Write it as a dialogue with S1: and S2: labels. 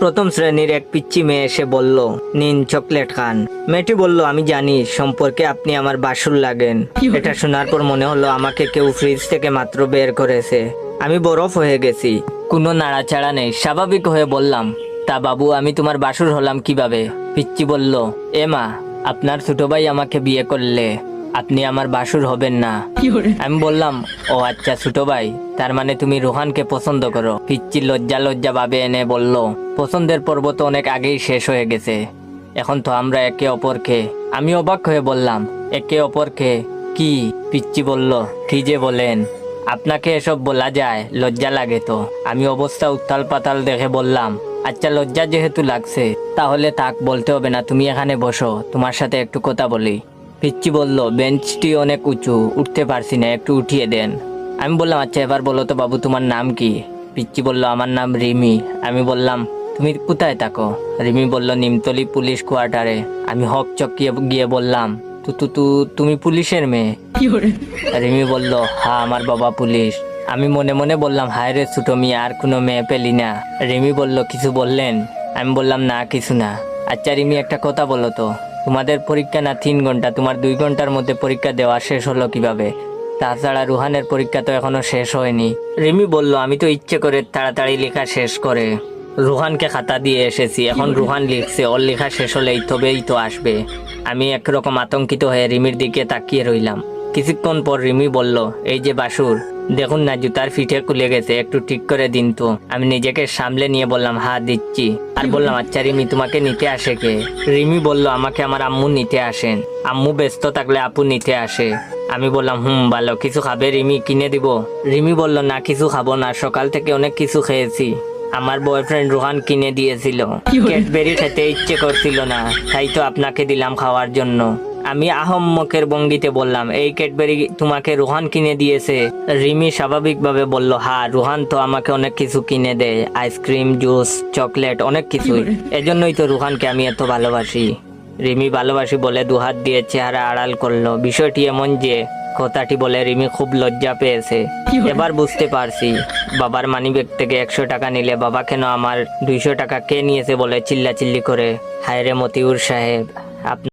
S1: প্রথম শ্রেণীর এক পিচ্চি মেয়ে এসে বলল, নিন চকলেট খান। মেয়েটি বলল, আমি জানি সম্পর্কে আপনি আমার বাসুর লাগেন। এটা শোনার পর মনে হলো আমাকে কেউ ফ্রিজ থেকে মাত্র বের করেছে। আমি বরফ হয়ে গেছি, কোনো নাড়াচাড়া নেই। স্বাভাবিক হয়ে বললাম, তা বাবু আমি তোমার বাসুর হলাম কিভাবে? পিচ্চি বলল, এ মা, আপনার ছোট ভাই আমাকে বিয়ে করলে আপনি আমার বাসুর হবেন না। আমি বললাম, ও আচ্ছা ছোট ভাই, তার মানে তুমি রোহানকে পছন্দ করো? পিচ্চি লজ্জা লজ্জা ভাবে এনে বলল, পছন্দের পর্ব তো অনেক আগেই শেষ হয়ে গেছে, এখন তো আমরা একে অপরকে। আমি অবাক হয়ে বললাম, একে অপরকে কি? পিচ্চি বলল, কি যে বলেন, আপনাকে এসব বলা যায়? লজ্জা লাগে তো। আমি অবস্থা উত্তাল পাতাল দেখে বললাম, আচ্ছা লজ্জা যেহেতু লাগছে তাহলে তাক বলতে হবে না, তুমি এখানে বসো, তোমার সাথে একটু কথা বলি। পিচ্চি বলল, বেঞ্চটি অনেক উঁচু, উঠতে পারছি না, একটু উঠিয়ে দেন। আমি বললাম, আচ্ছা এবার বলো তো বাবু তোমার নাম কি? পিচ্চি বলল, আমার নাম রিমি। আমি বললাম, তুমি কোথায় থাকো? রিমি বলল, নিমতলি পুলিশ কোয়ার্টারে। আমি হক চকিয়ে গিয়ে বললাম, তুমি পুলিশের মেয়ে? রিমি বলল, হ্যাঁ আমার বাবা পুলিশ। আমি মনে মনে বললাম, হায় রে ছোট মিয়া, আর কোনো মেয়ে পেলি না? রিমি বলল, কিছু বললেন? আমি বললাম, না কিছু না। আচ্ছা রিমি, একটা কথা বলো তো, তোমাদের পরীক্ষা না 3 ঘন্টা, তোমার 2 ঘন্টার মধ্যে পরীক্ষা দেওয়া শেষ হলো কিভাবে? তাছাড়া রুহানের পরীক্ষা তো এখনো শেষ হয়নি। রিমি বলল, আমি তো ইচ্ছে করে তাড়াতাড়ি লেখা শেষ করে রুহানকে খাতা দিয়ে এসেছি, এখন রুহান লিখছে, ওর লেখা শেষ হলেই তবেই তো আসবে। আমি একরকম আতঙ্কিত হয়ে রিমির দিকে তাকিয়ে রইলাম। কিছুক্ষণ পর রিমি বলল, এই যে বাসুর, দেখুন না জুতার ফিটে খুলে গেছে, একটু ঠিক করে দিন তো। আমি নিজেকে সামলে নিয়ে বললাম, হ্যাঁ দিচ্ছি। আর বললাম, আচ্ছা রিমি, তোমাকে নিতে আসে কে? রিমি বলল, আমাকে আমার আম্মু নিতে আসেন, আম্মু ব্যস্ত থাকলে আপু নিতে আসে। আমি বললাম, ভালো, কিছু খাবে রিমি, কিনে দিব? রিমি বলল, না কিছু খাবো না, সকাল থেকে অনেক কিছু খেয়েছি, আমার বয়ফ্রেন্ড রোহান কিনে দিয়েছিল, ক্যাডবেরি খেতে ইচ্ছে করছিল না, তাই তো আপনাকে দিলাম খাওয়ার জন্য। আমি আহম্মকের ভঙ্গিতে বললাম, এই ক্যাডবেরি তোমাকে রোহান কিনে দিয়েছে? রিমি স্বাভাবিকভাবে বলল, হ্যাঁ রোহান তো আমাকে অনেক কিছু কিনে দেয়, আইসক্রিম, জুস, চকলেট, অনেক কিছুই, এজন্যই তো রোহানকে আমি এত ভালোবাসি। রিমি ভালোবাসি বলে দুহাত দিয়ে চেহারা আড়াল করলো। বিষয়টি এমন যে কথাটি বলে রিমি খুব লজ্জা পেয়েছে। এবার বুঝতে পারছি, বাবার মানিব্যাগ থেকে 100 টাকা নিলে বাবা কেন আমার 200 টাকা কে নিয়েছে বলে চিল্লাচিল্লি করে। হায় রে মতিউর সাহেব,